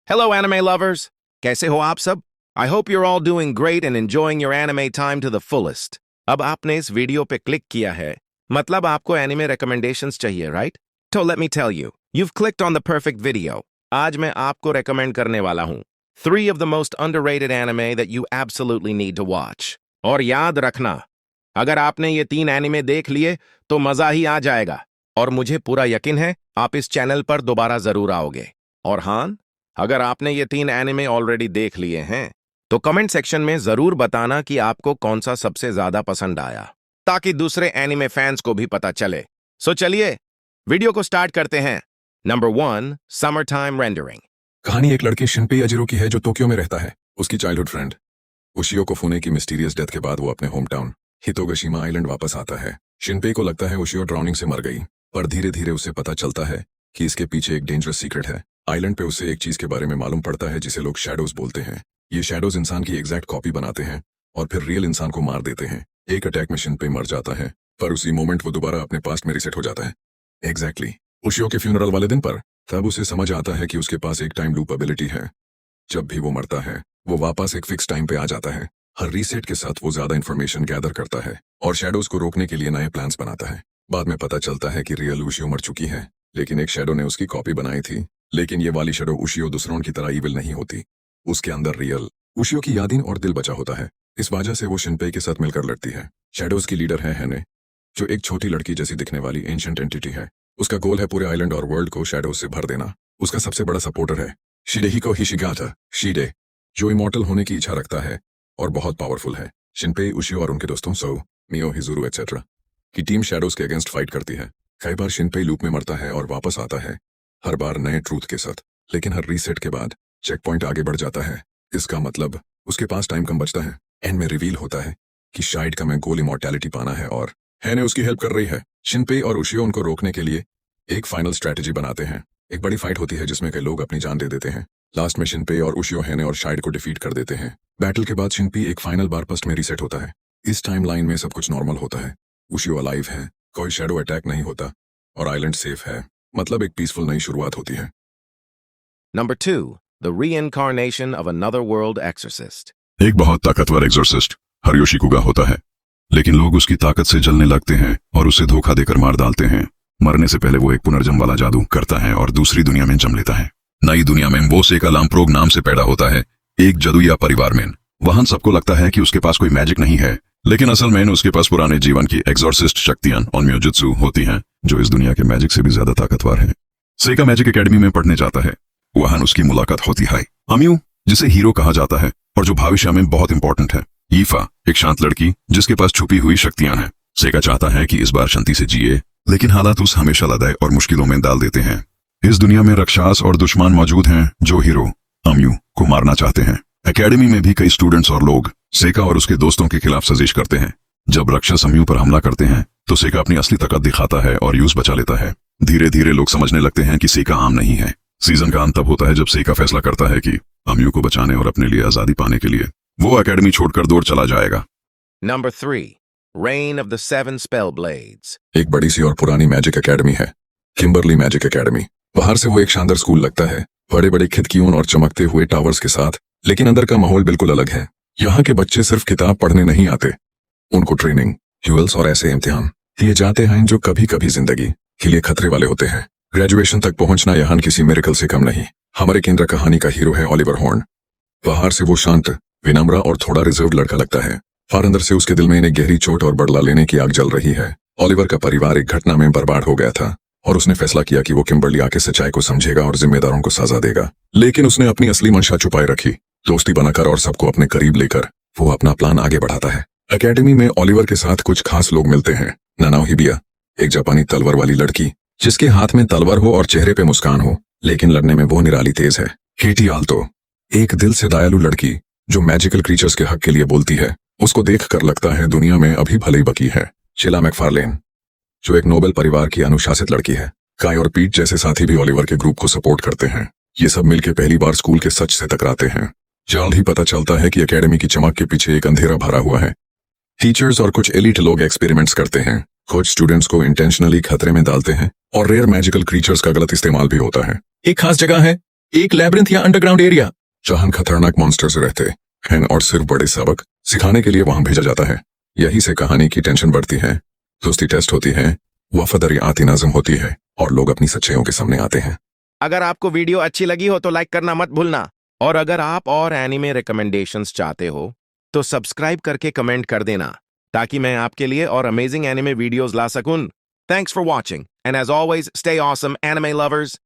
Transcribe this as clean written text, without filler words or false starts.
Hello anime lovers! कैसे हो आप सब? I hope you're all doing great and enjoying your anime time to the fullest. अब आपने इस वीडियो पे क्लिक किया है, मतलब आपको एनिमे recommendations चाहिए, right? So let me tell you, you've clicked on the perfect video. आज मैं आपको recommend करने वाला हूँ 3 of the most underrated anime that you absolutely need to watch. और याद रखना, अगर आपने ये 3 एनिमे देख लिए तो मजा ही आ जाएगा और मुझे पूरा यकीन है आप इस चैनल पर दोबारा जरूर आओगे। और हाँ, अगर आपने ये 3 एनिमे ऑलरेडी देख लिए हैं तो कमेंट सेक्शन में जरूर बताना कि आपको कौन सा सबसे ज्यादा पसंद आया, ताकि दूसरे एनिमे फैंस को भी पता चले। सो चलिए वीडियो को स्टार्ट करते हैं। Number 1, summer time rendering. कहानी एक लड़के शिनपे याजिरो की है जो टोक्यो में रहता है। उसकी चाइल्डहुड फ्रेंड उशियो कोफुने की मिस्टीरियस डेथ के बाद वो अपने होम टाउन हितोगशिमा आइलैंड वापस आता है। शिनपे को लगता है उशियो ड्राउनिंग से मर गई, पर धीरे धीरे उसे पता चलता है कि इसके पीछे एक डेंजरस सीक्रेट है। आइलैंड पे उसे एक चीज के बारे में मालूम पड़ता है जिसे लोग शैडोज बोलते हैं। ये शैडोज इंसान की एग्जैक्ट कॉपी बनाते हैं और फिर रियल इंसान को मार देते हैं। एक अटैक में शिनपे मर जाता है, पर उसी मोमेंट वो दोबारा अपने पास्ट में रिसेट हो जाता है। एग्जैक्टली उशियो के फ्यूनरल वाले दिन पर। तब उसे समझ आता है कि उसके पास एक टाइम लूप एबिलिटी है। जब भी वो मरता है वो वापस एक फिक्स टाइम पे आ जाता है। हर रीसेट के साथ वो ज्यादा इन्फॉर्मेशन गैदर करता है और शैडोज को रोकने के लिए नए प्लान्स बनाता है। बाद में पता चलता है कि रियल उशियो मर चुकी है, लेकिन एक शैडो ने उसकी कॉपी बनाई थी। लेकिन ये वाली शैडो उशियो दूसरों की तरह इविल नहीं होती। उसके अंदर रियल उशियो की यादें और दिल बचा होता है। इस वजह से वो शिनपे के साथ मिलकर लड़ती है। शैडोज की लीडर है हैने, जो एक छोटी लड़की जैसी दिखने वाली एंशिएंट एंटिटी है। उसका गोल है पूरे आइलैंड और वर्ल्ड को शैडोज से भर देना। उसका सबसे बड़ा सपोर्टर है शिडेहिको हिशिगाटा शीडे, जो इमॉर्टल होने की इच्छा रखता है और बहुत पावरफुल है। शिनपे, उशियो और उनके दोस्तों सो, मियो, हिजुरु एटसेट्रा की टीम शैडोज के अगेंस्ट फाइट करती है। कई बार शिनपे लूप में मरता है और वापस आता है, हर बार नए ट्रूथ के साथ। लेकिन हर रीसेट के बाद चेक पॉइंट आगे बढ़ जाता है। इसका मतलब उसके पास टाइम कम बचता है। एंड में रिवील होता है कि शायद का में गोल इमॉर्टैलिटी पाना है और हैने उसकी हेल्प कर रही है। शिनपे और उशियो उनको रोकने के लिए एक फाइनल स्ट्रैटेजी बनाते हैं। एक बड़ी फाइट होती है जिसमें कई लोग अपनी जान दे देते हैं। लास्ट में शिनपे और उशियो हैने और शायद को डिफीट कर देते हैं। बैटल के बाद शिनपे एक फाइनल बार पस्ट में रीसेट होता है। इस टाइम लाइन में सब कुछ नॉर्मल होता है। उशियो अलाइव है, कोई शैडो अटैक नहीं होता और आइलैंड सेफ है। मतलब एक पीसफुल नई शुरुआत होती है। Number 2, the reincarnation of another world exorcist. एक बहुत ताकतवर एक्सोर्सिस्ट हरियोशिकुगा होता है, लेकिन लोग उसकी ताकत से जलने लगते हैं और उसे धोखा देकर मार डालते हैं। मरने से पहले वो एक पुनर्जन्म वाला जादू करता है और दूसरी दुनिया में जन्म लेता है। नई दुनिया में वो सेका लाम्प्रोग नाम से पैदा होता है, एक जदुइया परिवार में। वहां सबको लगता है कि उसके पास कोई मैजिक नहीं है, लेकिन असल में उसके पास पुराने जीवन की एक्सोर्सिस्ट शक्तियां और म्योजुत्सु होती हैं, जो इस दुनिया के मैजिक से भी ज्यादा ताकतवर है। सेका मैजिक एकेडमी में पढ़ने जाता है। वहां उसकी मुलाकात होती है अम्यू, जिसे हीरो कहा जाता है और जो भविष्य में बहुत इंपॉर्टेंट है। ईफा, एक शांत लड़की जिसके पास छुपी हुई शक्तियां हैं। सेका चाहता है कि इस बार शांति से जिए, लेकिन हालात उस हमेशा लड़ाई और मुश्किलों में डाल देते हैं। इस दुनिया में राक्षस और दुश्मन मौजूद हैं जो हीरो अम्यू को मारना चाहते हैं। एकेडमी में भी कई स्टूडेंट्स और लोग सेका और उसके दोस्तों के खिलाफ साजिश करते हैं। जब राक्षस अम्यू पर हमला करते हैं तो सेका अपनी असली ताकत दिखाता है और यूज बचा लेता है। धीरे धीरे लोग समझने लगते हैं कि सेका आम नहीं है। सीजन का अंत तब होता है जब सेका फैसला करता है कि अम्यू को बचाने और अपने लिए आजादी पाने के लिए वो एकेडमी छोड़कर दूर चला जाएगा। Number 3, rain of the 7 spell blades. एक बड़ी सी और पुरानी मैजिक एकेडमी है, किम्बरली मैजिक एकेडमी। बाहर से वो एक शानदार स्कूल लगता है, बड़े बड़े खिड़कियों और चमकते हुए टावर्स के साथ, लेकिन अंदर का माहौल बिल्कुल अलग है। यहाँ के बच्चे सिर्फ किताब पढ़ने नहीं आते, उनको ट्रेनिंग, ह्यूल्स और ऐसे इम्तिहान दिए जाते हैं जो कभी कभी जिंदगी के लिए खतरे वाले होते हैं। ग्रेजुएशन तक पहुंचना यहाँ किसी मिरेकल से कम नहीं। हमारे केंद्र कहानी का हीरो है ओलिवर हॉर्न। बाहर से वो शांत, विनम्र और थोड़ा रिजर्व लड़का लगता है, और अंदर से उसके दिल में एक गहरी चोट और बदला लेने की आग जल रही है। ओलिवर का परिवार एक घटना में बर्बाद हो गया था और उसने फैसला किया कि वो किम्बरली आके सच्चाई को समझेगा और जिम्मेदारों को सजा देगा। लेकिन उसने अपनी असली मंशा छुपाए रखी। दोस्ती बनाकर और सबको अपने करीब लेकर वो अपना प्लान आगे बढ़ाता है। एकेडमी में ओलिवर के साथ कुछ खास लोग मिलते हैं। नानाओ हिबिया, एक जापानी तलवार वाली लड़की जिसके हाथ में तलवार हो और चेहरे पे मुस्कान हो, लेकिन लड़ने में वो निराली तेज है। केटी आल्टो, एक दिल से दयालु लड़की जो मैजिकल क्रीचर्स के हक के लिए बोलती है। उसको देखकर लगता है दुनिया में अभी भलाई बकी है। शिला मैकफार्लेन, जो एक नोबेल परिवार की अनुशासित लड़की है। काय और पीट जैसे साथी भी ओलिवर के ग्रुप को सपोर्ट करते हैं। ये सब मिलके पहली बार स्कूल के सच से टकराते हैं। जल्द ही पता चलता है कि एकेडमी की चमक के पीछे एक अंधेरा भरा हुआ है। टीचर्स और कुछ एलिट लोग एक्सपेरिमेंट्स करते हैं, कुछ स्टूडेंट्स को इंटेंशनली खतरे में डालते हैं और रेयर मैजिकल क्रीचर्स का गलत इस्तेमाल भी होता है। एक खास जगह है एक लैब्रिंथ या अंडरग्राउंड एरिया जहां खतरनाक मॉन्स्टर्स रहते हैं और सिर्फ बड़े सबक सिखाने के लिए वहां भेजा जाता है। यही से कहानी की टेंशन बढ़ती है, दोस्ती टेस्ट होती है, वफादारी आती नाज़म होती है और लोग अपनी सच्चाइयों के सामने आते हैं। अगर आपको वीडियो अच्छी लगी हो तो लाइक करना मत भूलना, और अगर आप और एनिमे रिकमेंडेशंस चाहते हो तो सब्सक्राइब करके कमेंट कर देना ताकि मैं आपके लिए और अमेजिंग एनिमे वीडियोस ला सकूं। Thanks for watching and as always stay awesome anime lovers.